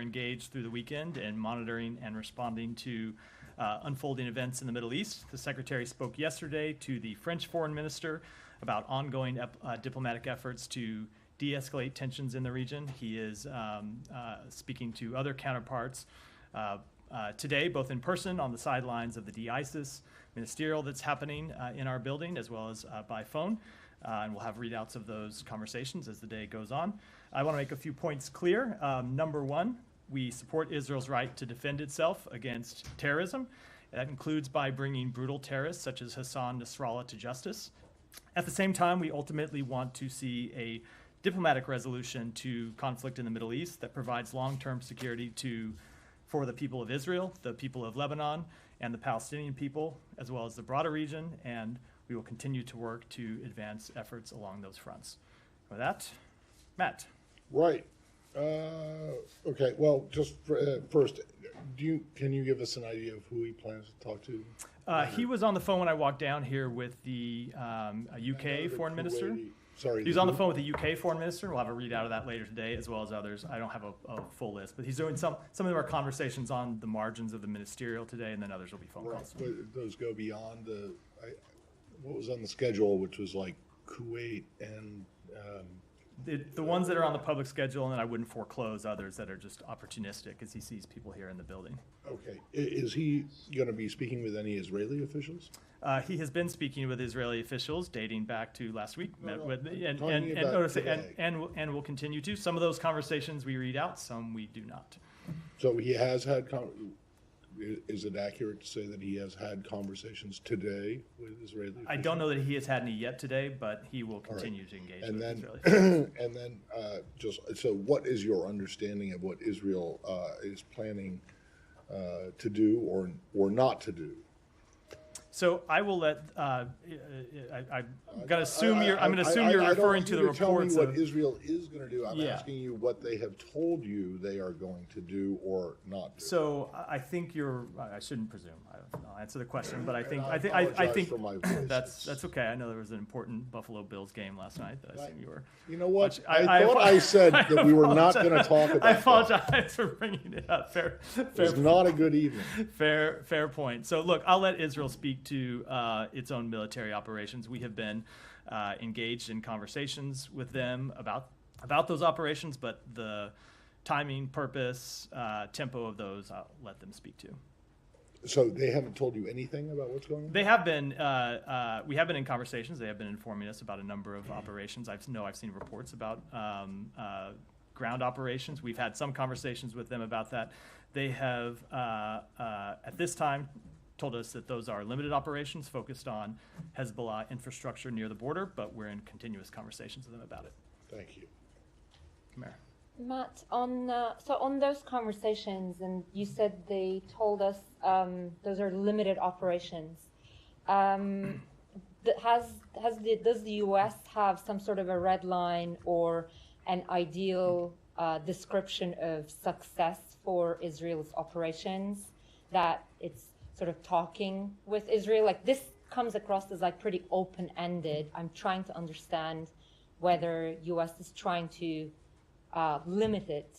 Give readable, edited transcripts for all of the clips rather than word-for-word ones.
engaged through the weekend in monitoring and responding to unfolding events in the Middle East. The Secretary spoke yesterday to the French Foreign Minister about ongoing diplomatic efforts to de-escalate tensions in the region. He is speaking to other counterparts today, both in person on the sidelines of the de-ISIS ministerial that's happening in our building, as well as by phone. And we'll have readouts of those conversations as the day goes on. I want to make a few points clear. Number one, we support Israel's right to defend itself against terrorism. That includes by bringing brutal terrorists such as Hassan Nasrallah to justice. At the same time, we ultimately want to see a diplomatic resolution to conflict in the Middle East that provides long-term security for the people of Israel, the people of Lebanon, and the Palestinian people, as well as the broader region, and we will continue to work to advance efforts along those fronts. With that, Matt. Right. Okay. Well, just first, can you give us an idea of who he plans to talk to? He was on the phone when I walked down here with the UK foreign minister. Sorry. He was on the phone with the UK foreign minister. We'll have a readout of that later today, as well as others. I don't have a full list, but he's doing some of our conversations on the margins of the ministerial today, and then others will be phone calls. But those go beyond what was on the schedule, which was like Kuwait and. The ones that are on the public schedule, and then I wouldn't foreclose others that are just opportunistic as he sees people here in the building. Okay. Is he going to be speaking with any Israeli officials? He has been speaking with Israeli officials dating back to last week, and will continue to. Some of those conversations we read out, some we do not. So he has had. Is it accurate to say that he has had conversations today with Israeli officials? I don't know that he has had any yet today, but he will continue to engage with Israeli officials. And then so what is your understanding of what Israel is planning to do or not to do? So I will let. I'm going to assume you're. I'm going to assume you're referring to the reports. Tell me what Israel is going to do. I'm asking you what they have told you they are going to do or not do. So I think you're. I shouldn't presume. I'll answer the question, but I think for my voice. That's okay. I know there was an important Buffalo Bills game last night that I assume you were. You know what? I thought I said that we were not going to talk about. I apologize for bringing it up. Fair. It's not a good evening. Fair point. So look, I'll let Israel speak to its own military operations. We have been engaged in conversations with them about those operations, but the timing, purpose, tempo of those, I'll let them speak to. So they haven't told you anything about what's going on? They have been. We have been in conversations. They have been informing us about a number of operations. I've seen reports about ground operations. We've had some conversations with them about that. They have, at this time, told us that those are limited operations focused on Hezbollah infrastructure near the border, but we're in continuous conversations with them about it. Thank you. Come here. Matt, on those conversations, and you said they told us those are limited operations. Does the U.S. have some sort of a red line or an ideal description of success for Israel's operations that it's sort of talking with Israel? Like, this comes across as like pretty open-ended. I'm trying to understand whether U.S. is trying to limit it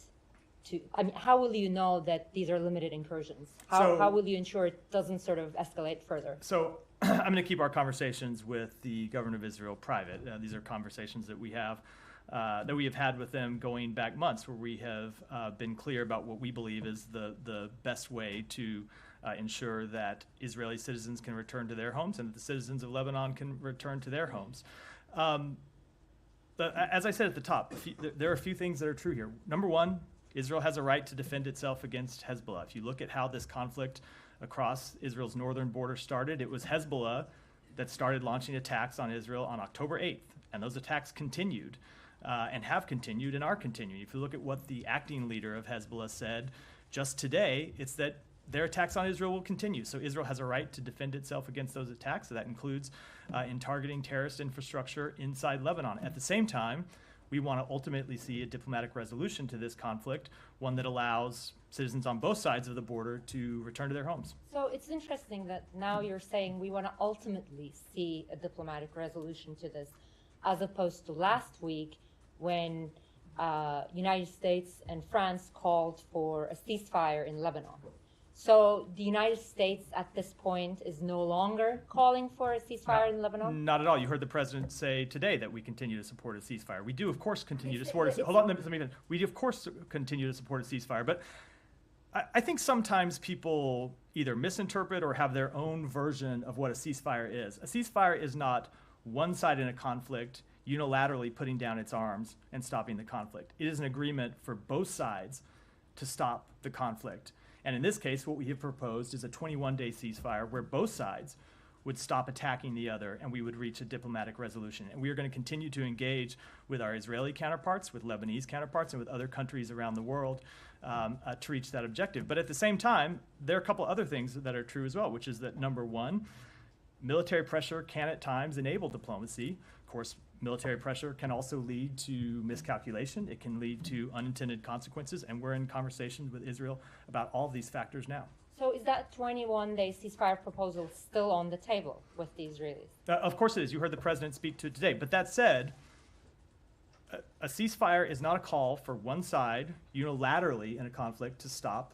to, I mean, how will you know that these are limited incursions? How will you ensure it doesn't sort of escalate further? So I'm going to keep our conversations with the government of Israel private. These are conversations that we have had with them going back months, where we have been clear about what we believe is the best way to ensure that Israeli citizens can return to their homes and that the citizens of Lebanon can return to their homes. But as I said at the top, there are a few things that are true here. Number one, Israel has a right to defend itself against Hezbollah. If you look at how this conflict across Israel's northern border started, it was Hezbollah that started launching attacks on Israel on October 8th. And those attacks continued and have continued and are continuing. If you look at what the acting leader of Hezbollah said just today, it's that their attacks on Israel will continue. So Israel has a right to defend itself against those attacks. So that includes in targeting terrorist infrastructure inside Lebanon. At the same time, we want to ultimately see a diplomatic resolution to this conflict, one that allows citizens on both sides of the border to return to their homes. So it's interesting that now you're saying we want to ultimately see a diplomatic resolution to this, as opposed to last week when United States and France called for a ceasefire in Lebanon. So the United States at this point is no longer calling for a ceasefire in Lebanon? Not at all. You heard the president say today that we continue to support a ceasefire. We do, of course, continue to support a ceasefire. Hold on, let me finish. We do, of course, continue to support a ceasefire. But I think sometimes people either misinterpret or have their own version of what a ceasefire is. A ceasefire is not one side in a conflict unilaterally putting down its arms and stopping the conflict. It is an agreement for both sides to stop the conflict. And in this case, what we have proposed is a 21-day ceasefire where both sides would stop attacking the other and we would reach a diplomatic resolution. And we are going to continue to engage with our Israeli counterparts, with Lebanese counterparts, and with other countries around the world to reach that objective. But at the same time, there are a couple other things that are true as well, which is that number one, military pressure can at times enable diplomacy. Of course, military pressure can also lead to miscalculation. It can lead to unintended consequences, and we're in conversations with Israel about all of these factors now. So is that 21-day ceasefire proposal still on the table with the Israelis? Of course it is. You heard the president speak to it today. But that said, a ceasefire is not a call for one side unilaterally in a conflict to stop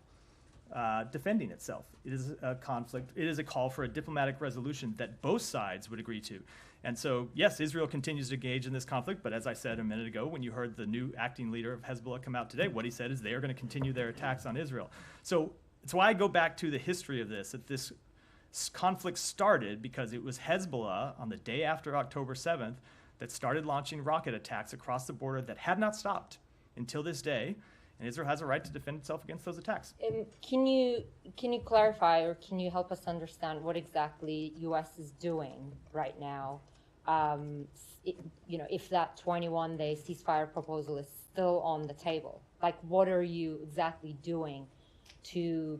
defending itself. It is a conflict. It is a call for a diplomatic resolution that both sides would agree to. And so, yes, Israel continues to engage in this conflict, but as I said a minute ago, when you heard the new acting leader of Hezbollah come out today, what he said is they are going to continue their attacks on Israel. So it's why I go back to the history of this, that this conflict started because it was Hezbollah on the day after October 7th that started launching rocket attacks across the border that had not stopped until this day. And Israel has a right to defend itself against those attacks. Can you clarify, or can you help us understand what exactly U.S. is doing right now? If that 21-day ceasefire proposal is still on the table, like what are you exactly doing to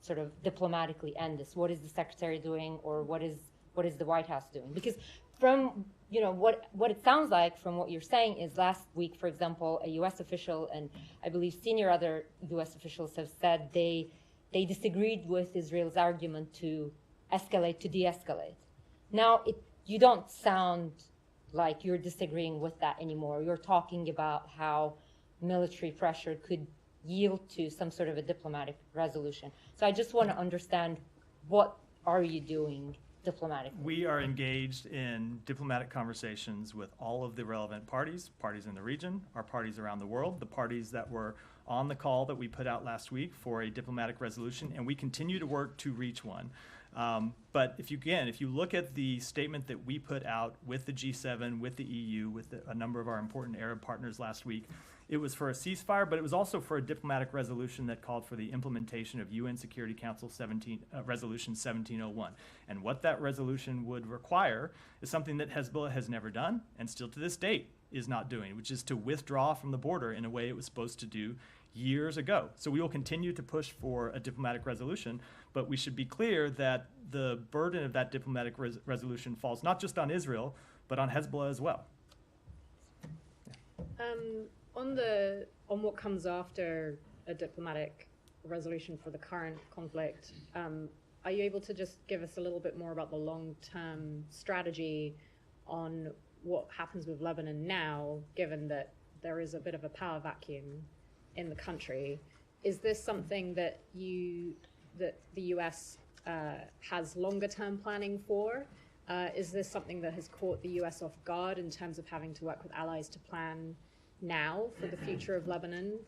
sort of diplomatically end this? What is the secretary doing, or what is the White House doing? Because from what it sounds like from what you're saying is last week, for example, a U.S. official and I believe senior other U.S. officials have said they disagreed with Israel's argument to escalate, to de-escalate. Now, you don't sound like you're disagreeing with that anymore. You're talking about how military pressure could yield to some sort of a diplomatic resolution. So I just want to understand, what are you doing diplomatically? We are engaged in diplomatic conversations with all of the relevant parties in the region, our parties around the world, the parties that were on the call that we put out last week for a diplomatic resolution, and we continue to work to reach one. But if you look at the statement that we put out with the G7, with the EU, with a number of our important Arab partners last week, it was for a ceasefire, but it was also for a diplomatic resolution that called for the implementation of UN Security Council Resolution 1701. And what that resolution would require is something that Hezbollah has never done, and still to this date is not doing, which is to withdraw from the border in a way it was supposed to do years ago. So we will continue to push for a diplomatic resolution, but we should be clear that the burden of that diplomatic resolution falls not just on Israel, but on Hezbollah as well. On what comes after a diplomatic resolution for the current conflict, are you able to just give us a little bit more about the long-term strategy on what happens with Lebanon now, given that there is a bit of a power vacuum in the country? Is this something that the U.S. has longer-term planning for? Is this something that has caught the U.S. off guard in terms of having to work with allies to plan now for the future of Lebanon?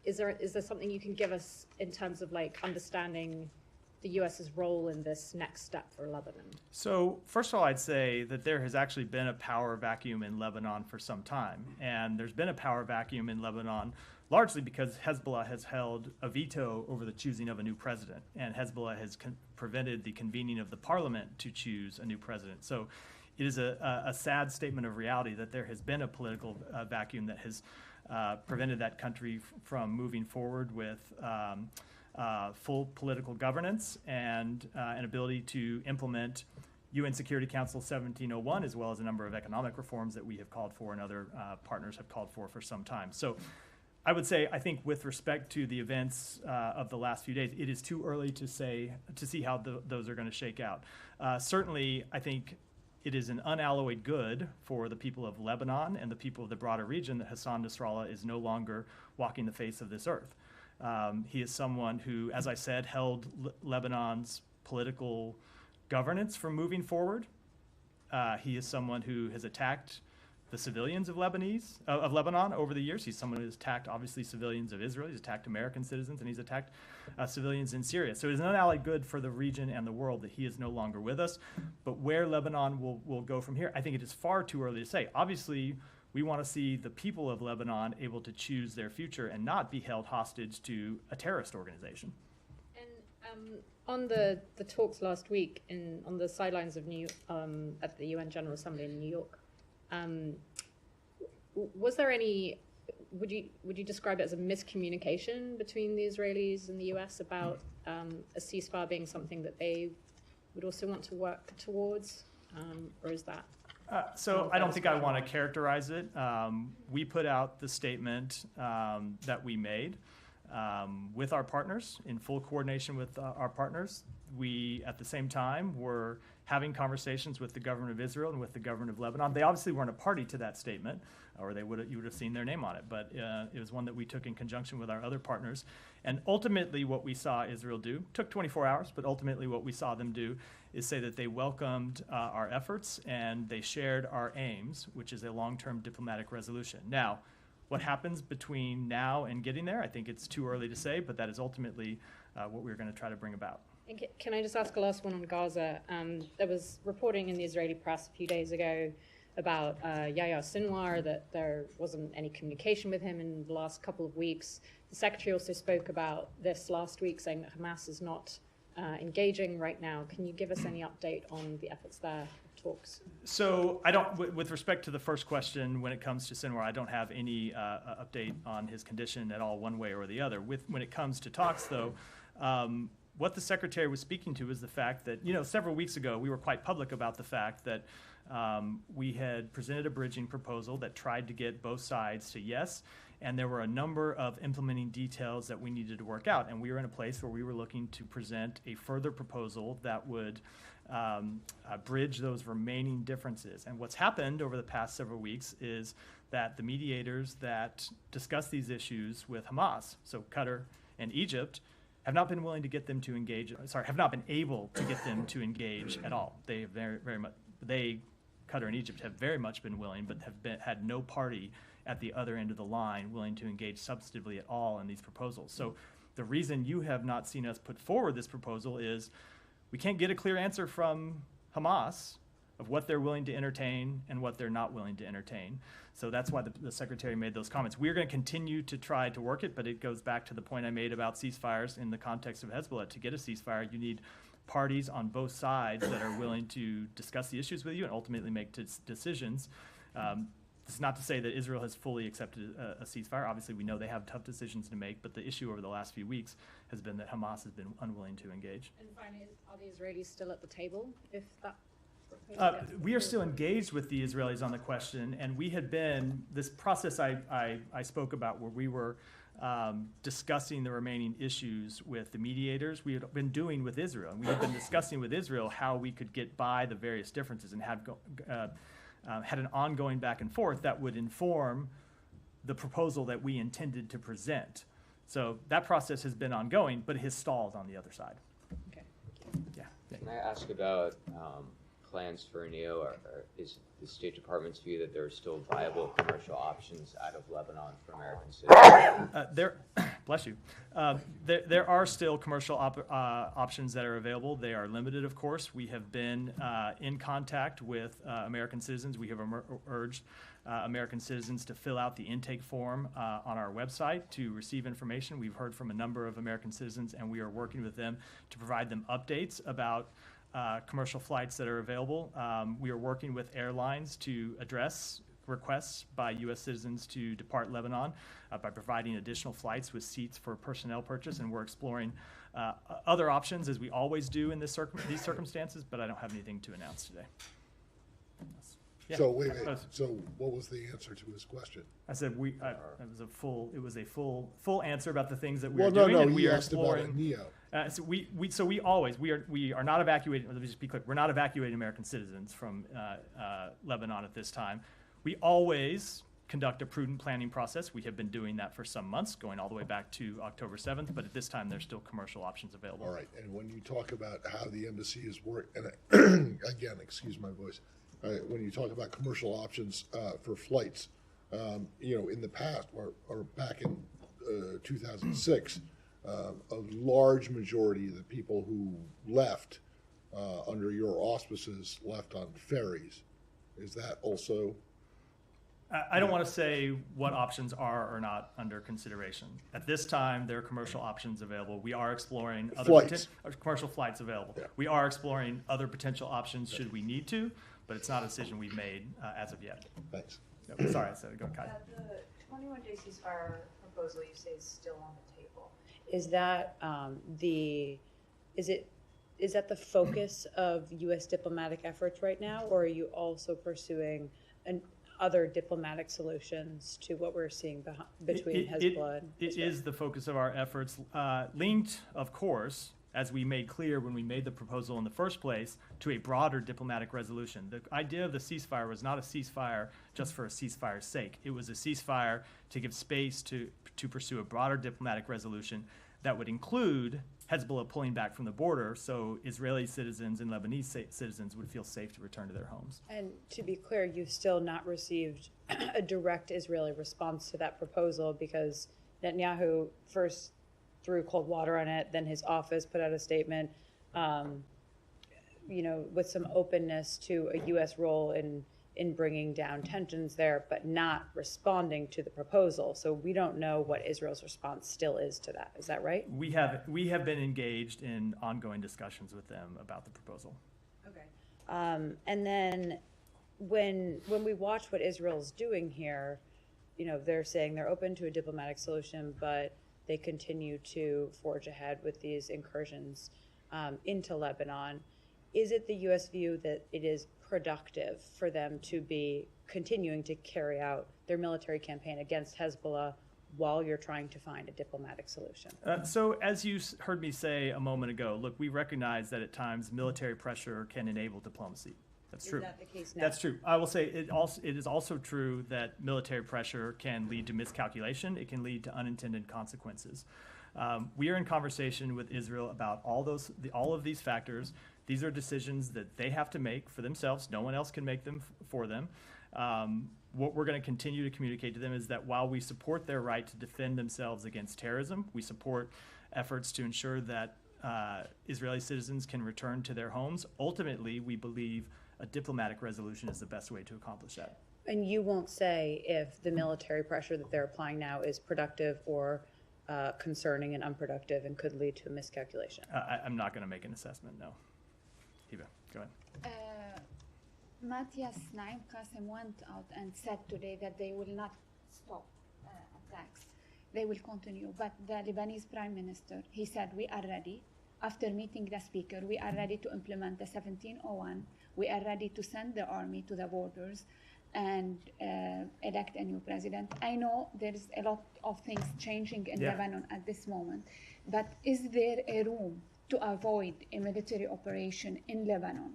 Is there something you can give us in terms of understanding the U.S.'s role in this next step for Lebanon? So first of all, I'd say that there has actually been a power vacuum in Lebanon for some time. And there's been a power vacuum in Lebanon largely because Hezbollah has held a veto over the choosing of a new president. And Hezbollah has prevented the convening of the parliament to choose a new president. So it is a sad statement of reality that there has been a political vacuum that has prevented that country from moving forward with full political governance and an ability to implement UN Security Council 1701, as well as a number of economic reforms that we have called for and other partners have called for some time. So I would say, I think with respect to the events of the last few days, it is too early to see how those are going to shake out. Certainly, I think it is an unalloyed good for the people of Lebanon and the people of the broader region that Hassan Nasrallah is no longer walking the face of this earth. He is someone who, as I said, held Lebanon's political governance from moving forward. He is someone who has attacked the civilians of Lebanon over the years. He's someone who has attacked, obviously, civilians of Israel. He's attacked American citizens, and he's attacked civilians in Syria. So it is an unallied good for the region and the world that he is no longer with us. But where Lebanon will go from here, I think it is far too early to say. Obviously, we want to see the people of Lebanon able to choose their future and not be held hostage to a terrorist organization. And on the talks last week on the sidelines of at the UN General Assembly in New York, was there any? Would you describe it as a miscommunication between the Israelis and the US about a ceasefire being something that they would also want to work towards, or is that? So I don't think I want to characterize it. We put out the statement that we made with our partners, in full coordination with our partners. We, at the same time, were having conversations with the government of Israel and with the government of Lebanon. They obviously weren't a party to that statement, or you would have seen their name on it, but it was one that we took in conjunction with our other partners. And ultimately what we saw Israel do, took 24 hours, but ultimately what we saw them do is say that they welcomed our efforts and they shared our aims, which is a long-term diplomatic resolution. Now, what happens between now and getting there, I think it's too early to say, but that is ultimately what we're going to try to bring about. And can I just ask a last one on Gaza? There was reporting in the Israeli press a few days ago about Aysenur, that there wasn't any communication with him in the last couple of weeks. The secretary also spoke about this last week, saying that Hamas is not engaging right now. Can you give us any update on the efforts there, talks? So with respect to the first question, when it comes to Sinwar, I don't have any update on his condition at all, one way or the other. When it comes to talks, though, what the secretary was speaking to is the fact that, several weeks ago, we were quite public about the fact that we had presented a bridging proposal that tried to get both sides to yes, and there were a number of implementing details that we needed to work out. And we were in a place where we were looking to present a further proposal that would bridge those remaining differences. And what's happened over the past several weeks is that the mediators that discuss these issues with Hamas, so Qatar and Egypt, have not been willing to get them to engage, have not been able to get them to engage at all. They very much, Qatar and Egypt have very much been willing, but have had no party at the other end of the line willing to engage substantively at all in these proposals. So the reason you have not seen us put forward this proposal is we can't get a clear answer from Hamas of what they're willing to entertain and what they're not willing to entertain. So that's why the secretary made those comments. We're going to continue to try to work it, but it goes back to the point I made about ceasefires in the context of Hezbollah. To get a ceasefire, you need parties on both sides that are willing to discuss the issues with you and ultimately make decisions. It's not to say that Israel has fully accepted a ceasefire. Obviously, we know they have tough decisions to make, but the issue over the last few weeks has been that Hamas has been unwilling to engage. And finally, are the Israelis still at the table if that? We are still engaged with the Israelis on the question, and we had been, this process I spoke about where we were discussing the remaining issues with the mediators, we had been doing with Israel. And we had been discussing with Israel how we could get by the various differences and had an ongoing back and forth that would inform the proposal that we intended to present. So that process has been ongoing, but it has stalled on the other side. Okay. Yeah. Can I ask about plans for NEO? Is the State Department's view that there are still viable commercial options out of Lebanon for American citizens? Bless you. There are still commercial options that are available. They are limited, of course. We have been in contact with American citizens. We have urged American citizens to fill out the intake form on our website to receive information. We've heard from a number of American citizens, and we are working with them to provide them updates about commercial flights that are available. We are working with airlines to address requests by U.S. citizens to depart Lebanon by providing additional flights with seats for personnel purchase, and we're exploring other options, as we always do in these circumstances, but I don't have anything to announce today. Yeah. So wait. So what was the answer to his question? I said it was a full answer about the things that we are doing, and we he are asked about exploring. NEO. We are not evacuating. Let me just be clear. We're not evacuating American citizens from Lebanon at this time. We always conduct a prudent planning process. We have been doing that for some months, going all the way back to October 7th. But at this time, there's still commercial options available. All right, and when you talk about how the embassy is working, and again, excuse my voice, when you talk about commercial options for flights, in the past, or back in 2006, a large majority of the people who left under your auspices left on ferries. Is that also? I don't want to say what options are or not under consideration. At this time, there are commercial options available. We are exploring other commercial flights available. Yeah. We are exploring other potential options should we need to, but it's not a decision we've made as of yet. Thanks. No, sorry, I said it. Go, Kai. The 21-day ceasefire proposal you say is still on the table. Is that is that the focus of U.S. diplomatic efforts right now, or are you also pursuing other diplomatic solutions to what we're seeing between Hezbollah and Israel? It is the focus of our efforts, linked, of course, as we made clear when we made the proposal in the first place, to a broader diplomatic resolution. The idea of the ceasefire was not a ceasefire just for a ceasefire's sake. It was a ceasefire to give space to pursue a broader diplomatic resolution that would include Hezbollah pulling back from the border so Israeli citizens and Lebanese citizens would feel safe to return to their homes. And to be clear, you've still not received a direct Israeli response to that proposal, because Netanyahu first threw cold water on it, then his office put out a statement, with some openness to a U.S. role in bringing down tensions there, but not responding to the proposal. So we don't know what Israel's response still is to that. Is that right? We have been engaged in ongoing discussions with them about the proposal. Okay. And then when we watch what Israel's doing here, they're saying they're open to a diplomatic solution, but they continue to forge ahead with these incursions into Lebanon. Is it the U.S. view that it is productive for them to be continuing to carry out their military campaign against Hezbollah while you're trying to find a diplomatic solution? So as you heard me say a moment ago, look, we recognize that at times military pressure can enable diplomacy. That's true. Is that the case now? That's true. I will say it is also true that military pressure can lead to miscalculation. It can lead to unintended consequences. We are in conversation with Israel about all of these factors. These are decisions that they have to make for themselves. No one else can make them for them. What we're going to continue to communicate to them is that while we support their right to defend themselves against terrorism, we support efforts to ensure that Israeli citizens can return to their homes. Ultimately, we believe a diplomatic resolution is the best way to accomplish that. And you won't say if the military pressure that they're applying now is productive or concerning and unproductive and could lead to a miscalculation? I'm not going to make an assessment, no. Hiba, go ahead. Matthias Naim Qassem went out and said today that they will not stop attacks. They will continue. But the Lebanese Prime Minister, he said, we are ready. After meeting the speaker, we are ready to implement the 1701. We are ready to send the army to the borders and elect a new president. I know there is a lot of things changing in Lebanon at this moment, but is there a room to avoid a military operation in Lebanon?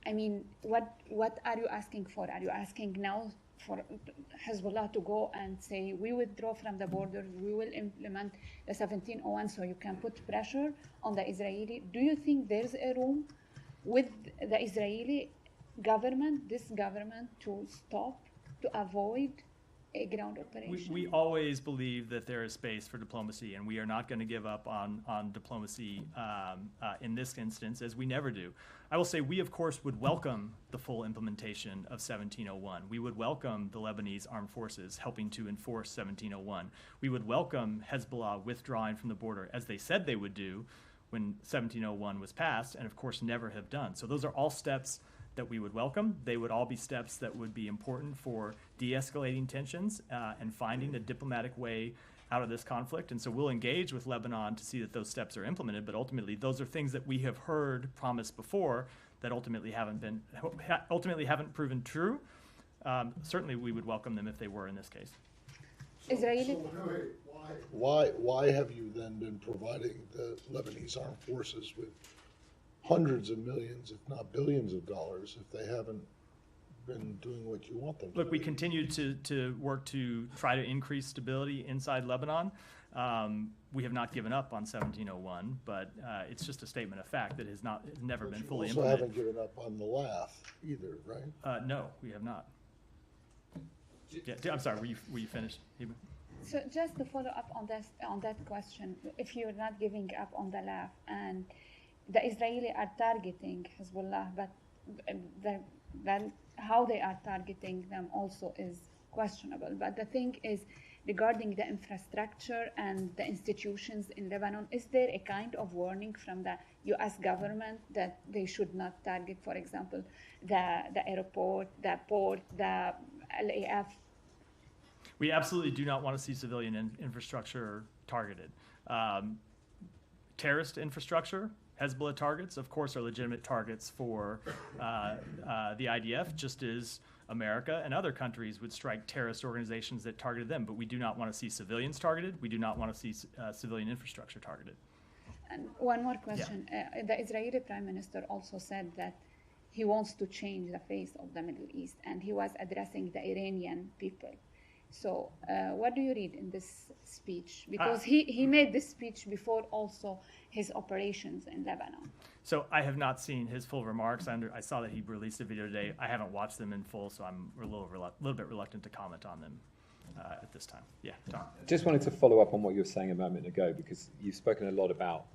I mean, what are you asking for? Are you asking now for Hezbollah to go and say, we withdraw from the border, we will implement the 1701 so you can put pressure on the Israeli? Do you think there's a room with the Israeli government, this government, to stop, to avoid a ground operation? We always believe that there is space for diplomacy, and we are not going to give up on diplomacy in this instance, as we never do. I will say we, of course, would welcome the full implementation of 1701. We would welcome the Lebanese armed forces helping to enforce 1701. We would welcome Hezbollah withdrawing from the border, as they said they would do when 1701 was passed, and of course never have done. So those are all steps that we would welcome. They would all be steps that would be important for de-escalating tensions and finding a diplomatic way out of this conflict. And so we'll engage with Lebanon to see that those steps are implemented, but ultimately those are things that we have heard promised before that ultimately haven't proven true. Certainly we would welcome them if they were in this case. Israeli. Why have you then been providing the Lebanese armed forces with hundreds of millions, if not billions of dollars, if they haven't been doing what you want them to? Look, we continue to work to try to increase stability inside Lebanon. We have not given up on 1701, but it's just a statement of fact that has never been fully You also implemented. haven't given up on the laugh either, right? No, we have not. Yeah, I'm sorry. Were you finished, Heba? So just to follow up on that question, if you're not giving up on the laugh, and the Israeli are targeting Hezbollah, but how they are targeting them also is questionable. But the thing is, regarding the infrastructure and the institutions in Lebanon, is there a kind of warning from the U.S. government that they should not target, for example, the airport, the port, the LAF? We absolutely do not want to see civilian infrastructure targeted. Terrorist infrastructure, Hezbollah targets, of course, are legitimate targets for the IDF, just as America and other countries would strike terrorist organizations that targeted them. But we do not want to see civilians targeted. We do not want to see civilian infrastructure targeted. And one more question. Yeah. The Israeli Prime Minister also said that he wants to change the face of the Middle East, and he was addressing the Iranian people. So what do you read in this speech? Because he made this speech before also his operations in Lebanon. So I have not seen his full remarks. I saw that he released a video today. I haven't watched them in full, so I'm a little bit reluctant to comment on them at this time. Yeah, Tom. Just wanted to follow up on what you were saying a moment ago, because you've spoken a lot about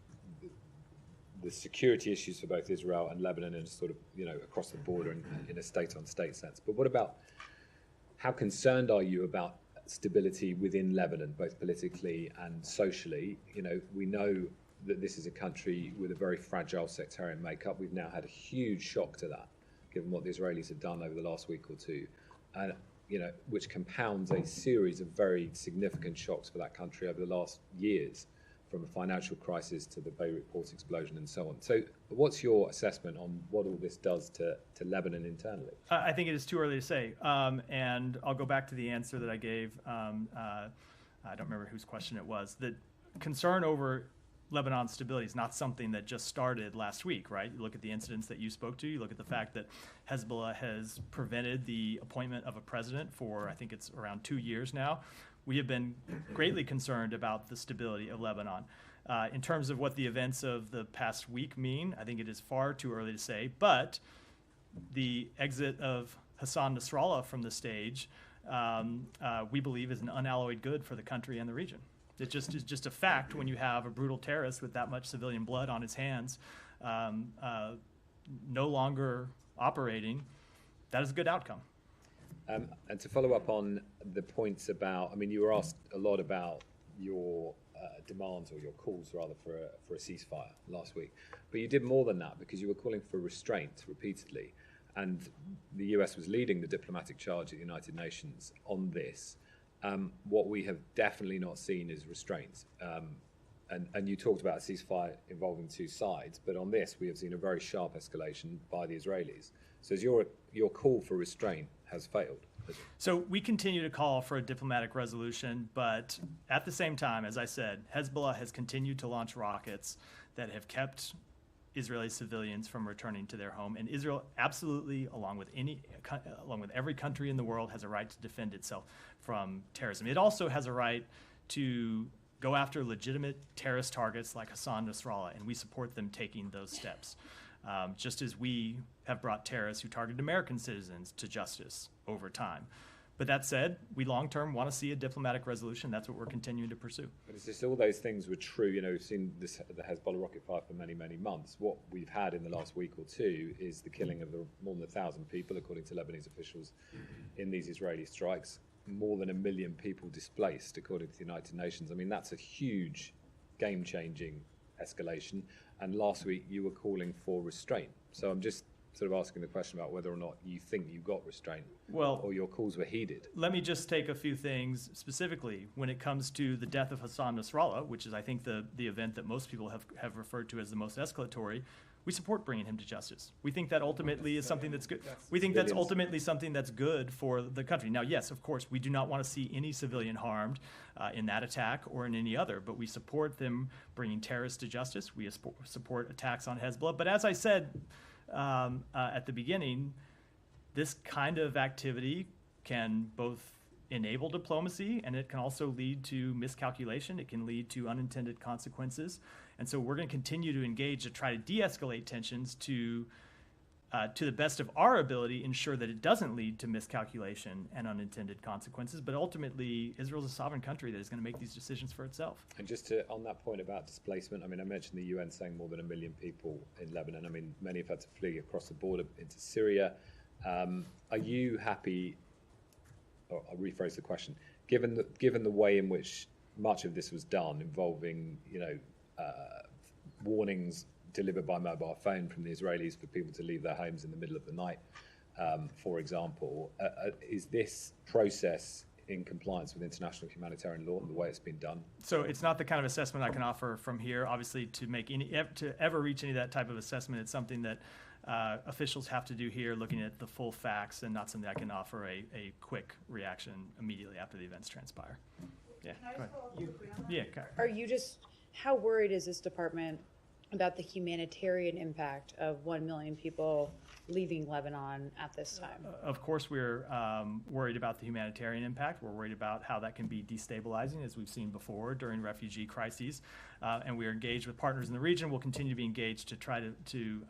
the security issues for both Israel and Lebanon and sort of, across the border and in a state-on-state sense. But what about, how concerned are you about stability within Lebanon, both politically and socially? We know that this is a country with a very fragile sectarian makeup. We've now had a huge shock to that, given what the Israelis have done over the last week or two, and which compounds a series of very significant shocks for that country over the last years, from a financial crisis to the Beirut port explosion and so on. So what's your assessment on what all this does to Lebanon internally? I think it is too early to say. And I'll go back to the answer that I gave. I don't remember whose question it was. The concern over Lebanon's stability is not something that just started last week, right? You look at the incidents that you spoke to. You look at the fact that Hezbollah has prevented the appointment of a president for, I think it's around 2 years now. We have been greatly concerned about the stability of Lebanon. In terms of what the events of the past week mean, I think it is far too early to say, but the exit of Hassan Nasrallah from the stage, we believe is an unalloyed good for the country and the region. It is just a fact when you have a brutal terrorist with that much civilian blood on his hands no longer operating. That is a good outcome. And to follow up on the points about, you were asked a lot about your demands, or your calls rather, for a ceasefire last week. But you did more than that, because you were calling for restraint repeatedly. And the US was leading the diplomatic charge at the United Nations on this. What we have definitely not seen is restraint. And you talked about a ceasefire involving two sides, but on this we have seen a very sharp escalation by the Israelis. So as your call for restraint has failed. So we continue to call for a diplomatic resolution, but at the same time, as I said, Hezbollah has continued to launch rockets that have kept Israeli civilians from returning to their home, and Israel absolutely, along with every country in the world, has a right to defend itself from terrorism. It also has a right to go after legitimate terrorist targets like Hassan Nasrallah, and we support them taking those steps. Just as we have brought terrorists who targeted American citizens to justice over time. But that said, we long-term want to see a diplomatic resolution. That's what we're continuing to pursue. But it's just all those things were true. We've seen the Hezbollah rocket fire for many, many months. What we've had in the last week or two is the killing of more than 1,000 people, according to Lebanese officials, in these Israeli strikes. More than 1 million people displaced, according to the United Nations. That's a huge, game-changing escalation. And last week you were calling for restraint. So I'm just sort of asking the question about whether or not you think you got restraint Well, or your calls were heeded. let me just take a few things specifically when it comes to the death of Hassan Nasrallah, which is, I think, the event that most people have referred to as the most escalatory. We support bringing him to justice. We think that ultimately is something that's good. We think that's ultimately something that's good for the country. Now, yes, of course, we do not want to see any civilian harmed in that attack or in any other, but we support them bringing terrorists to justice. We support attacks on Hezbollah. But as I said at the beginning, this kind of activity can both enable diplomacy, and it can also lead to miscalculation. It can lead to unintended consequences. And so we're going to continue to engage to try to de-escalate tensions to the best of our ability, ensure that it doesn't lead to miscalculation and unintended consequences. But ultimately, Israel's a sovereign country that is going to make these decisions for itself. And just to, on that point about displacement, I mean, I mentioned the UN saying more than 1 million people in Lebanon. I mean, many have had to flee across the border into Syria. Are you happy, or I'll rephrase the question, given the way in which much of this was done, involving, warnings delivered by mobile phone from the Israelis for people to leave their homes in the middle of the night, for example, is this process in compliance with international humanitarian law and the way it's been done? So it's not the kind of assessment I can offer from here. Obviously, to ever reach any of that type of assessment, it's something that officials have to do here, looking at the full facts, and not something I can offer a quick reaction immediately after the events transpire. Yeah. Go ahead. Yeah. Are you how worried is this department about the humanitarian impact of 1 million people leaving Lebanon at this time? Of course, we're worried about the humanitarian impact. We're worried about how that can be destabilizing, as we've seen before during refugee crises. And we are engaged with partners in the region. We'll continue to be engaged to try to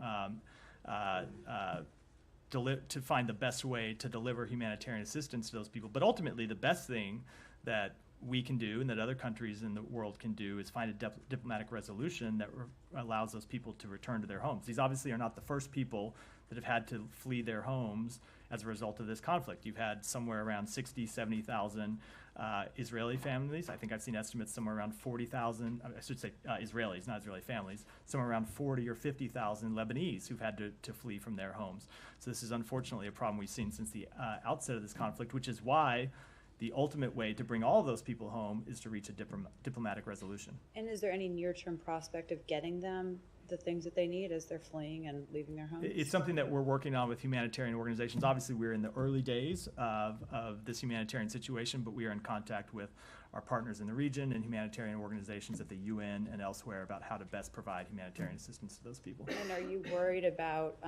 find the best way to deliver humanitarian assistance to those people. But ultimately, the best thing that we can do and that other countries in the world can do is find a diplomatic resolution that allows those people to return to their homes. These obviously are not the first people that have had to flee their homes as a result of this conflict. You've had somewhere around 60, 70,000 Israeli families. I think I've seen estimates somewhere around 40,000, I should say Israelis, not Israeli families, somewhere around 40 or 50,000 Lebanese who've had to flee from their homes. So this is unfortunately a problem we've seen since the outset of this conflict, which is why the ultimate way to bring all of those people home is to reach a diplomatic resolution. And is there any near-term prospect of getting them the things that they need as they're fleeing and leaving their homes? It's something that we're working on with humanitarian organizations. Obviously, we're in the early days of this humanitarian situation, but we are in contact with our partners in the region and humanitarian organizations at the UN and elsewhere about how to best provide humanitarian assistance to those people. And are you worried about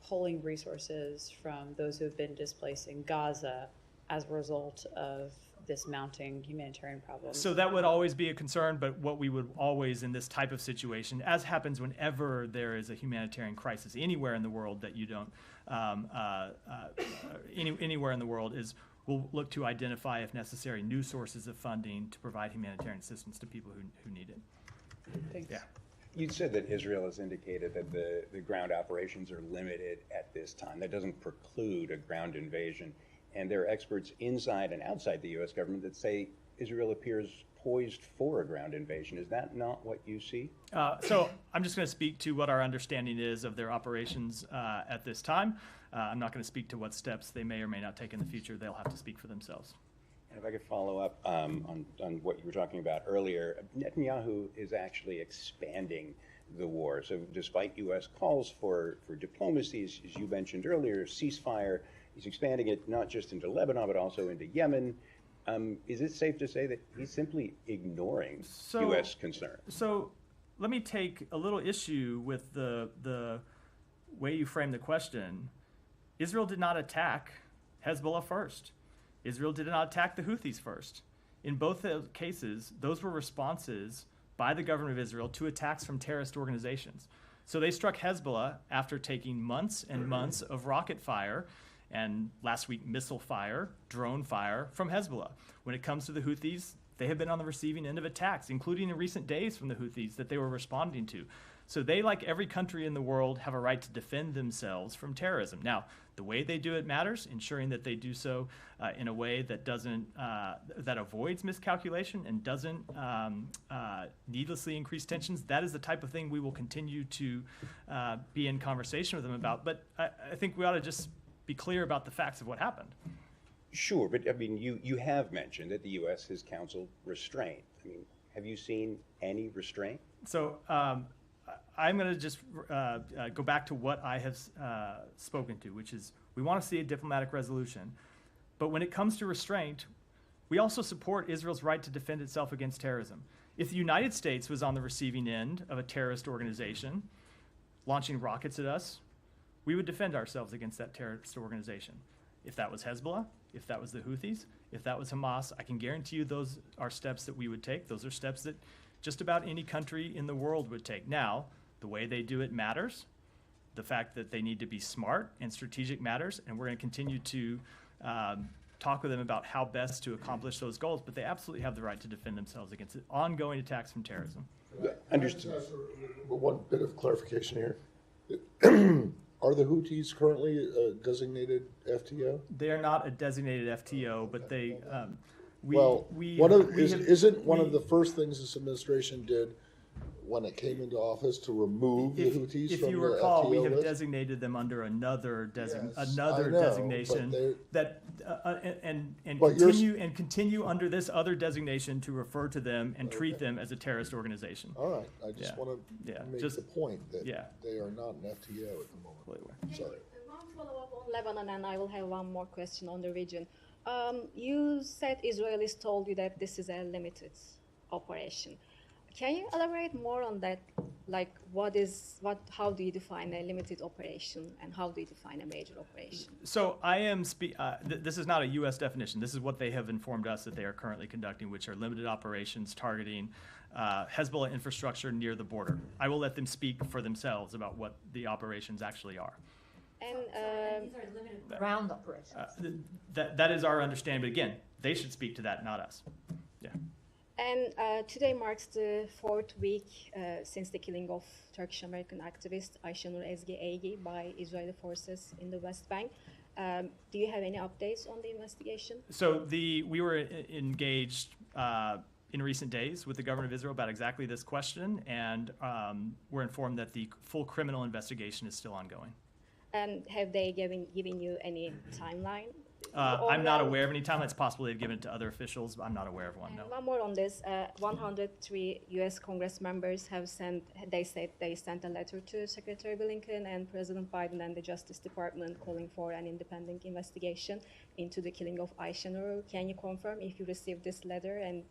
pulling resources from those who have been displaced in Gaza as a result of this mounting humanitarian problem? So that would always be a concern, but what we would always in this type of situation, as happens whenever there is a humanitarian crisis anywhere in the world that you don't, anywhere in the world, is we'll look to identify, if necessary, new sources of funding to provide humanitarian assistance to people who need it. Thanks. Yeah. You said that Israel has indicated that the ground operations are limited at this time. That doesn't preclude a ground invasion. And there are experts inside and outside the U.S. government that say Israel appears poised for a ground invasion. Is that not what you see? So I'm just going to speak to what our understanding is of their operations at this time. I'm not going to speak to what steps they may or may not take in the future. They'll have to speak for themselves. And if I could follow up on what you were talking about earlier, Netanyahu is actually expanding the war. So despite U.S. calls for diplomacy, as you mentioned earlier, ceasefire, he's expanding it not just into Lebanon, but also into Yemen. Is it safe to say that he's simply ignoring U.S. concerns? So let me take a little issue with the way you frame the question. Israel did not attack Hezbollah first. Israel did not attack the Houthis first. In both cases, those were responses by the government of Israel to attacks from terrorist organizations. So they struck Hezbollah after taking months and months of rocket fire and last week missile fire, drone fire from Hezbollah. When it comes to the Houthis, they have been on the receiving end of attacks, including in recent days from the Houthis that they were responding to. So they, like every country in the world, have a right to defend themselves from terrorism. Now, the way they do it matters, ensuring that they do so in a way that doesn't, that avoids miscalculation and doesn't needlessly increase tensions. That is the type of thing we will continue to be in conversation with them about. But I think we ought to just be clear about the facts of what happened. Sure, but I mean, you have mentioned that the U.S. has counseled restraint. I mean, have you seen any restraint? So I'm going to just go back to what I have spoken to, which is we want to see a diplomatic resolution. But when it comes to restraint, we also support Israel's right to defend itself against terrorism. If the United States was on the receiving end of a terrorist organization launching rockets at us, we would defend ourselves against that terrorist organization. If that was Hezbollah, if that was the Houthis, if that was Hamas, I can guarantee you those are steps that we would take. Those are steps that just about any country in the world would take. Now, the way they do it matters. The fact that they need to be smart and strategic matters, and we're going to continue to talk with them about how best to accomplish those goals, but they absolutely have the right to defend themselves against ongoing attacks from terrorism. Understood. One bit of clarification here. Are the Houthis currently a designated FTO? They are not a designated FTO, but they, isn't one of the first things this administration did when it came into office to remove the Houthis if from you the recall, FTO we have list? designated them under another Yes, designation I know, that But continue under this other designation to refer to them and treat them as a terrorist organization. All right, I just Yeah. want to Yeah, make just- the point that yeah. they are not an FTO at the moment. Sorry. One follow-up on Lebanon, and I will have one more question on the region. You said Israelis told you that this is a limited operation. Can you elaborate more on that? Like, how do you define a limited operation, and how do you define a major operation? So I am. This is not a U.S. definition. This is what they have informed us that they are currently conducting, which are limited operations targeting Hezbollah infrastructure near the border. I will let them speak for themselves about what the operations actually are. And These are limited ground operations. That is our understanding. But again, they should speak to that, not us. Yeah. And today marks the 4th week since the killing of Turkish-American activist Aysenur Eygi by Israeli forces in the West Bank. Do you have any updates on the investigation? So we were engaged in recent days with the government of Israel about exactly this question, and we're informed that the full criminal investigation is still ongoing. And have they given you any timeline? I'm not aware of any timeline. It's possible they've given it to other officials, but I'm not aware of one, no. One more on this. 103 U.S. Congress members have sent a letter to Secretary Blinken and President Biden and the Justice Department calling for an independent investigation into the killing of Aysenur. Can you confirm if you received this letter, and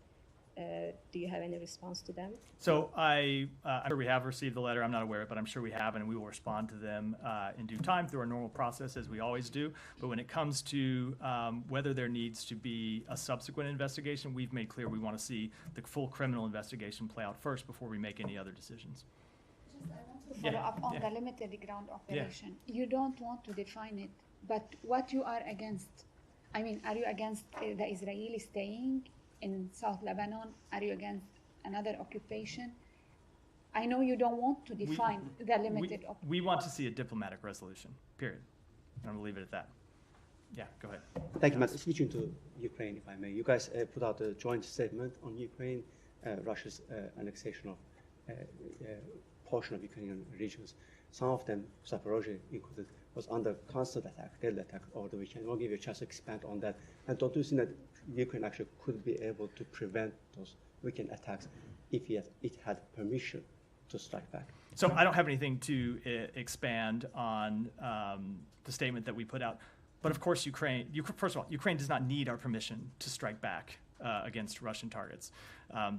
do you have any response to them? So I'm sure we have received the letter. I'm not aware of it, but I'm sure we have, and we will respond to them in due time through our normal process, as we always do. But when it comes to whether there needs to be a subsequent investigation, we've made clear we want to see the full criminal investigation play out first before we make any other decisions. Just I want to follow up on the limited ground operation. You don't want to define it, but what you are against? I mean, are you against the Israelis staying in South Lebanon? Are you against another occupation? I know you don't want to define the limited operation. We want to see a diplomatic resolution, period. And I'm going to leave it at that. Yeah, go ahead. Thank you, Matt. Switching to Ukraine, if I may. You guys put out a joint statement on Ukraine, Russia's annexation of a portion of Ukrainian regions. Some of them, Zaporozhye included, was under constant attack, daily attack over the weekend. I'll give you a chance to expand on that. And don't you think that Ukraine actually could be able to prevent those weekend attacks if it had permission to strike back? So I don't have anything to expand on the statement that we put out. But of course, first of all, Ukraine does not need our permission to strike back against Russian targets.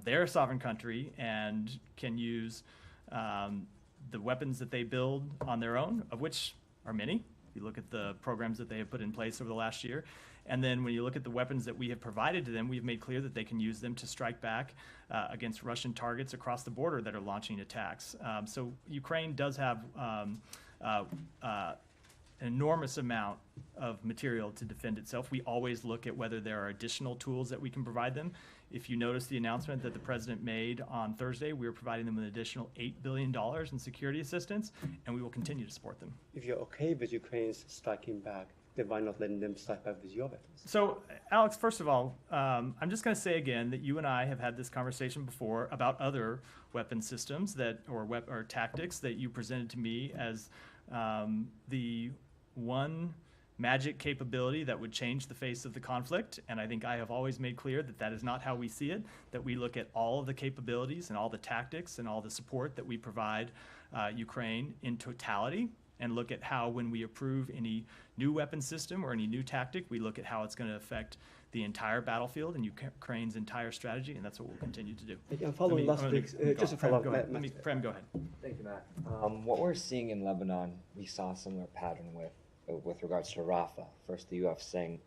They're a sovereign country and can use the weapons that they build on their own, of which are many. You look at the programs that they have put in place over the last year. And then when you look at the weapons that we have provided to them, we've made clear that they can use them to strike back against Russian targets across the border that are launching attacks. So Ukraine does have an enormous amount of material to defend itself. We always look at whether there are additional tools that we can provide them. If you notice the announcement that the president made on Thursday, we are providing them an additional $8 billion in security assistance, and we will continue to support them. If you're okay with Ukraine's striking back, then why not letting them strike back with your weapons? So, Alex, first of all, I'm just going to say again that you and I have had this conversation before about other weapon systems that, or tactics that you presented to me as the one magic capability that would change the face of the conflict. And I think I have always made clear that that is not how we see it, that we look at all of the capabilities and all the tactics and all the support that we provide Ukraine in totality, and look at how, when we approve any new weapon system or any new tactic, we look at how it's going to affect the entire battlefield and Ukraine's entire strategy, and that's what we'll continue to do. Again, following last week's, just a follow-up. Prem, go ahead. Thank you, Matt. What we're seeing in Lebanon, we saw a similar pattern with regards to Rafah. First, the U.S. saying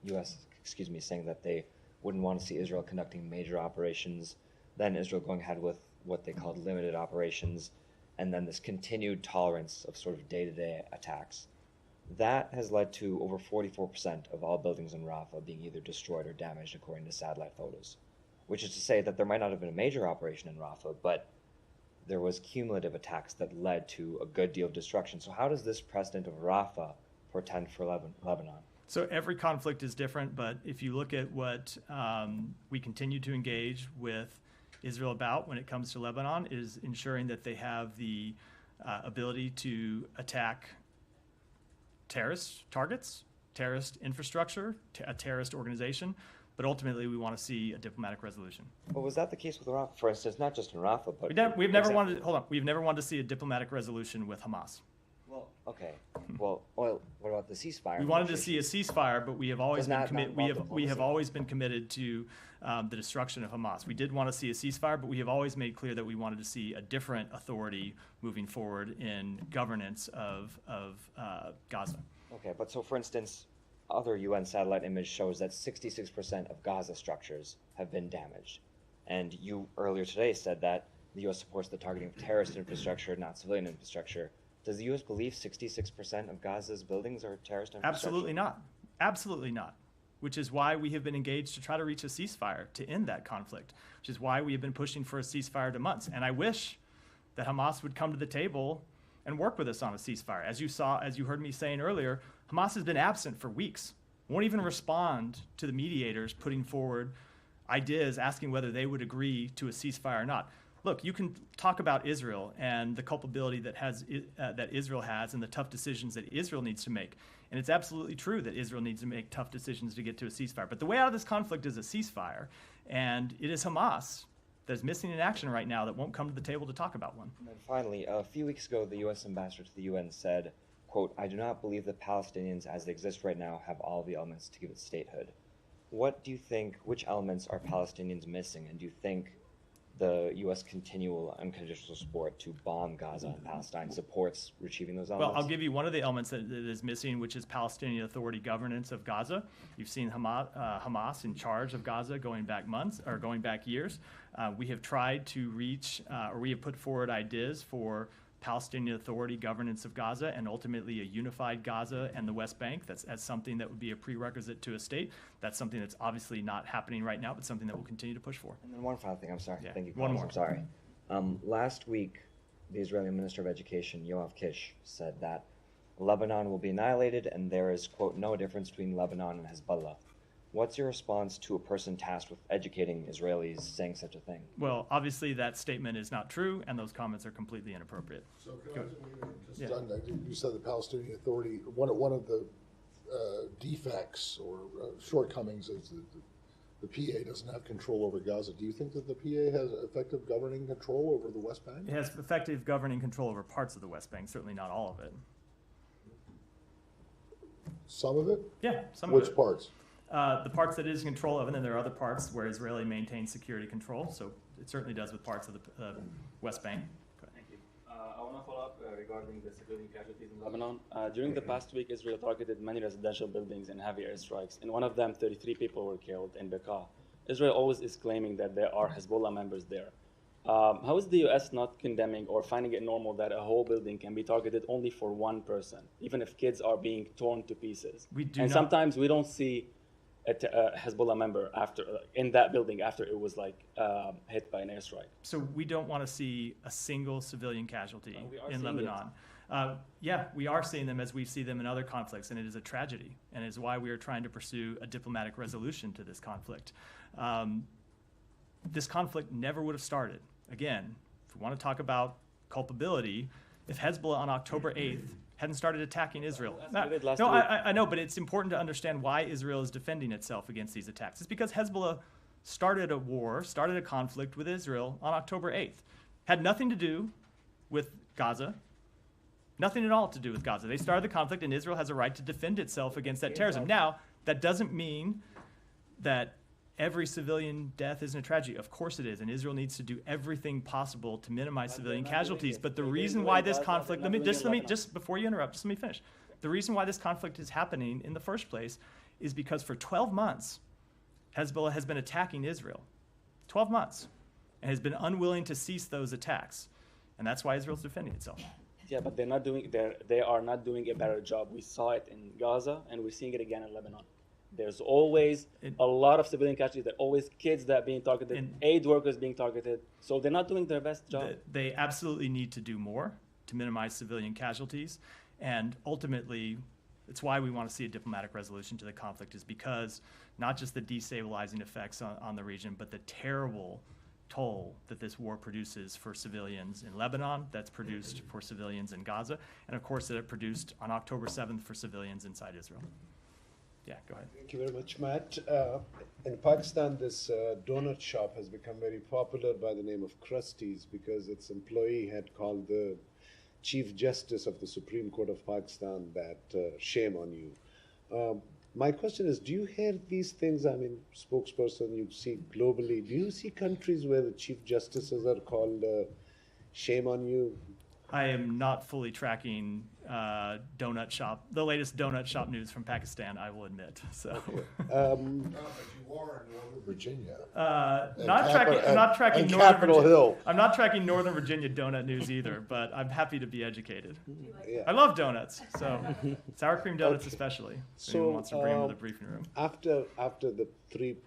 that they wouldn't want to see Israel conducting major operations. Then Israel going ahead with what they called limited operations, and then this continued tolerance of sort of day-to-day attacks. That has led to over 44% of all buildings in Rafah being either destroyed or damaged, according to satellite photos. Which is to say that there might not have been a major operation in Rafah, but there was cumulative attacks that led to a good deal of destruction. So how does this precedent of Rafah portend for Lebanon? So every conflict is different, but if you look at what we continue to engage with Israel about when it comes to Lebanon, is ensuring that they have the ability to attack terrorist targets, terrorist infrastructure, a terrorist organization, but ultimately we want to see a diplomatic resolution. Well, was that the case with Rafah, for instance, not just in Rafah, but... We've never wanted to see a diplomatic resolution with Hamas. Well, okay. Well, what about the ceasefire? We wanted to see a ceasefire, but we have always been committed. We have always been committed to the destruction of Hamas. We did want to see a ceasefire, but we have always made clear that we wanted to see a different authority moving forward in governance of Gaza. Okay, but so for instance, other UN satellite image shows that 66% of Gaza structures have been damaged, and you earlier today said that the U.S. supports the targeting of terrorist infrastructure, not civilian infrastructure. Does the U.S. believe 66% of Gaza's buildings are terrorist infrastructure? Absolutely not. Absolutely not. Which is why we have been engaged to try to reach a ceasefire to end that conflict, which is why we have been pushing for a ceasefire to months. And I wish that Hamas would come to the table and work with us on a ceasefire. As you heard me saying earlier, Hamas has been absent for weeks. Won't even respond to the mediators putting forward ideas asking whether they would agree to a ceasefire or not. Look, you can talk about Israel and the culpability that Israel has and the tough decisions that Israel needs to make. And it's absolutely true that Israel needs to make tough decisions to get to a ceasefire. But the way out of this conflict is a ceasefire. And it is Hamas that is missing in action right now that won't come to the table to talk about one. And then finally, a few weeks ago, the U.S. ambassador to the UN said, quote, "I do not believe the Palestinians as they exist right now have all the elements to give it statehood." What do you think, which elements are Palestinians missing? And do you think the U.S. continual unconditional support to bomb Gaza and Palestine supports achieving those elements? Well, I'll give you one of the elements that is missing, which is Palestinian Authority governance of Gaza. You've seen Hamas in charge of Gaza going back months or going back years. We have tried to reach, or we have put forward ideas for Palestinian Authority governance of Gaza and ultimately a unified Gaza and the West Bank. That's something that would be a prerequisite to a state. That's something that's obviously not happening right now, but something that we'll continue to push for. And then one final thing, I'm sorry. Yeah. Thank you. One more. I'm sorry. Last week, the Israeli Minister of Education, Yoav Kish, said that Lebanon will be annihilated and there is, quote, no difference between Lebanon and Hezbollah. What's your response to a person tasked with educating Israelis saying such a thing? Well, obviously that statement is not true, and those comments are completely inappropriate. So you said the Palestinian Authority, one of the defects or shortcomings is that the PA doesn't have control over Gaza. Do you think that the PA has effective governing control over the West Bank? It has effective governing control over parts of the West Bank, certainly not all of it. Some of it? Yeah, some of it. Which parts? The parts that it is in control of, and then there are other parts where Israeli maintains security control. So it certainly does with parts of the West Bank. Thank you. I want to follow up regarding the civilian casualties in Lebanon. During the past week, Israel targeted many residential buildings in heavy airstrikes. In one of them, 33 people were killed in Bekaa. Israel always is claiming that there are Hezbollah members there. How is the U.S. not condemning or finding it normal that a whole building can be targeted only for one person, even if kids are being torn to pieces? And sometimes we don't see a Hezbollah member in that building after it was hit by an airstrike. So we don't want to see a single civilian casualty in Lebanon. Yeah, we are seeing them as we see them in other conflicts, and it is a tragedy, and it is why we are trying to pursue a diplomatic resolution to this conflict. This conflict never would have started. Again, if we want to talk about culpability, if Hezbollah on October 8th hadn't started attacking Israel. I know, but it's important to understand why Israel is defending itself against these attacks. It's because Hezbollah started a war, started a conflict with Israel on October 8th. Had nothing to do with Gaza. Nothing at all to do with Gaza. They started the conflict, and Israel has a right to defend itself against that terrorism. Now, that doesn't mean that every civilian death isn't a tragedy. Of course it is, and Israel needs to do everything possible to minimize civilian casualties. But the reason why this conflict, just before you interrupt, just let me finish. The reason why this conflict is happening in the first place is because for 12 months, Hezbollah has been attacking Israel. 12 months, and has been unwilling to cease those attacks. And that's why Israel's defending itself. Yeah, but they are not doing a better job. We saw it in Gaza, and we're seeing it again in Lebanon. There's always a lot of civilian casualties. There are always kids that are being targeted, aid workers being targeted. So they're not doing their best job. They absolutely need to do more to minimize civilian casualties. And ultimately, it's why we want to see a diplomatic resolution to the conflict, is because not just the destabilizing effects on the region, but the terrible toll that this war produces for civilians in Lebanon, that's produced for civilians in Gaza, and of course that it produced on October 7th for civilians inside Israel. Yeah, go ahead. Thank you very much, Matt. In Pakistan, this donut shop has become very popular by the name of Krusty's because its employee had called the Chief Justice of the Supreme Court of Pakistan that shame on you. My question is, do you hear these things? I mean, spokesperson, you see globally, do you see countries where the Chief Justices are called shame on you? I am not fully tracking the latest donut shop news from Pakistan, I will admit. So, you are in Northern Virginia. I'm not tracking Capitol Hill. I'm not tracking Northern Virginia donut news either, but I'm happy to be educated. Yeah. I love donuts, so sour cream donuts especially. If anyone wants to bring them to the briefing room. After the three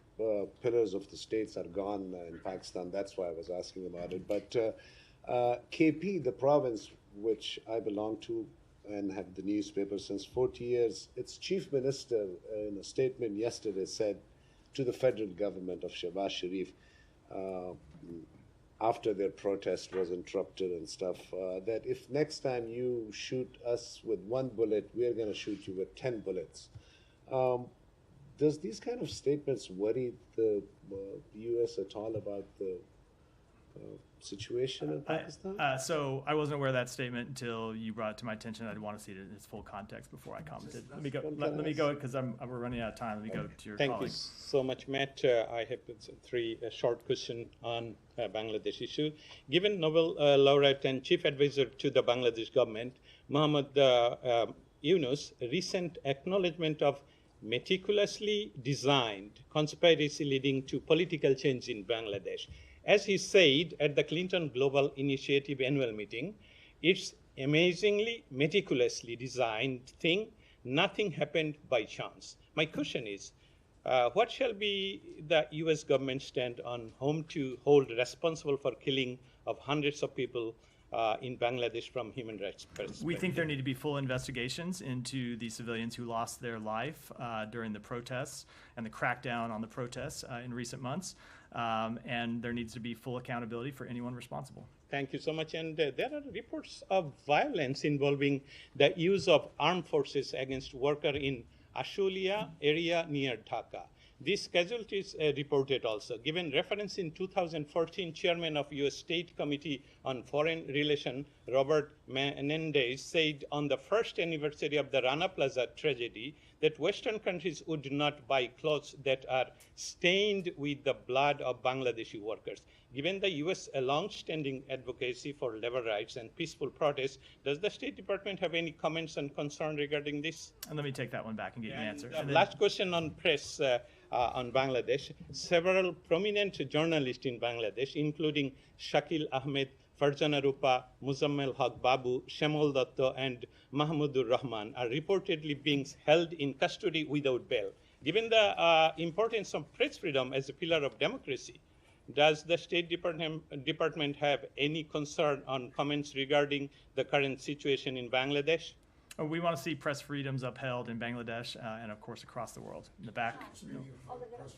pillars of the states are gone in Pakistan, that's why I was asking about it. But KP, the province which I belong to and have the newspaper since 40 years, its chief minister in a statement yesterday said to the federal government of Shehbaz Sharif, after their protest was interrupted and stuff, that if next time you shoot us with one bullet, we're going to shoot you with 10 bullets. Does these kind of statements worry the U.S. at all about the situation in Pakistan? So I wasn't aware of that statement until you brought it to my attention. I'd want to see it in its full context before I commented. Let me go because we're running out of time. Let me go to your colleague. Thank you so much, Matt. I have three short questions on Bangladesh issue. Given Nobel laureate and chief advisor to the Bangladesh government, Muhammad Yunus, recent acknowledgement of meticulously designed conspiracy leading to political change in Bangladesh. As he said at the Clinton Global Initiative annual meeting, it's amazingly meticulously designed thing. Nothing happened by chance. My question is, what shall be the U.S. government stand on whom to hold responsible for killing of hundreds of people in Bangladesh from human rights perspective? We think there need to be full investigations into the civilians who lost their life during the protests and the crackdown on the protests in recent months. And there needs to be full accountability for anyone responsible. Thank you so much. And there are reports of violence involving the use of armed forces against workers in Ashulia area near Dhaka. These casualties reported also. Given reference in 2014, Chairman of U.S. State Committee on Foreign Relations, Robert Menendez, said on the first anniversary of the Rana Plaza tragedy that Western countries would not buy clothes that are stained with the blood of Bangladeshi workers. given the U.S. long-standing advocacy for labor rights and peaceful protests, does the State Department have any comments and concern regarding this? And let me take that one back and get you an answer. Last question on press on Bangladesh. Several prominent journalists in Bangladesh, including Shakil Ahmed, Farjana Rupa, Muzammel Haq Babu, Shemal Datta, and Mahmudur Rahman are reportedly being held in custody without bail. Given the importance of press freedom as a pillar of democracy, does the State Department have any concern on comments regarding the current situation in Bangladesh? We want to see press freedoms upheld in Bangladesh and, of course, across the world. In the back.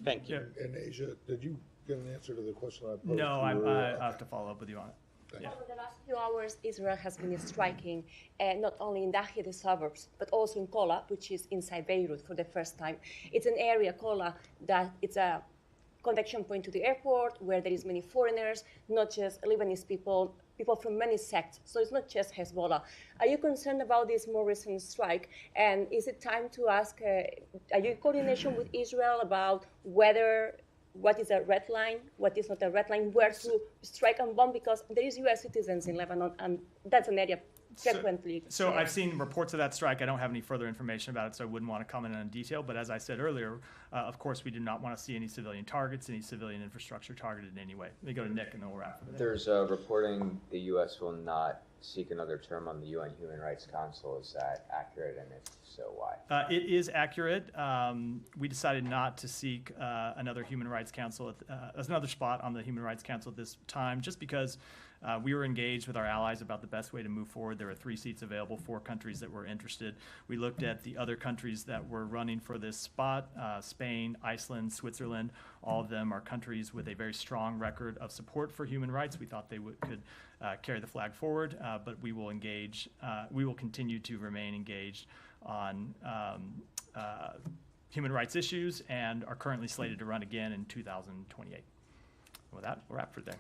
Thank you. In Asia, did you get an answer to the question I posed? No, I have to follow up with you on it. Yeah. Over the last few hours, Israel has been striking not only in Dahia, the suburbs, but also in Kola, which is inside Beirut for the first time. It's an area, Kola, that it's a connection point to the airport where there is many foreigners, not just Lebanese people, people from many sects. So it's not just Hezbollah. Are you concerned about this more recent strike? And is it time to ask, are you in coordination with Israel about what is a red line, what is not a red line, where to strike and bomb? Because there is U.S. citizens in Lebanon, and that's an area frequently. So I've seen reports of that strike. I don't have any further information about it, so I wouldn't want to comment on in detail. But as I said earlier, of course, we do not want to see any civilian targets, any civilian infrastructure targeted in any way. Let me go to Nick, and then we'll wrap it. There's reporting the U.S. will not seek another term on the UN Human Rights Council. Is that accurate, and if so, why? It is accurate. We decided not to seek another Human Rights Council, as another spot on the Human Rights Council at this time, just because we were engaged with our allies about the best way to move forward. There were 3 seats available, 4 countries that were interested. We looked at the other countries that were running for this spot, Spain, Iceland, Switzerland. All of them are countries with a very strong record of support for human rights. We thought they could carry the flag forward, but we will engage. We will continue to remain engaged on human rights issues and are currently slated to run again in 2028. With that, we'll wrap for today.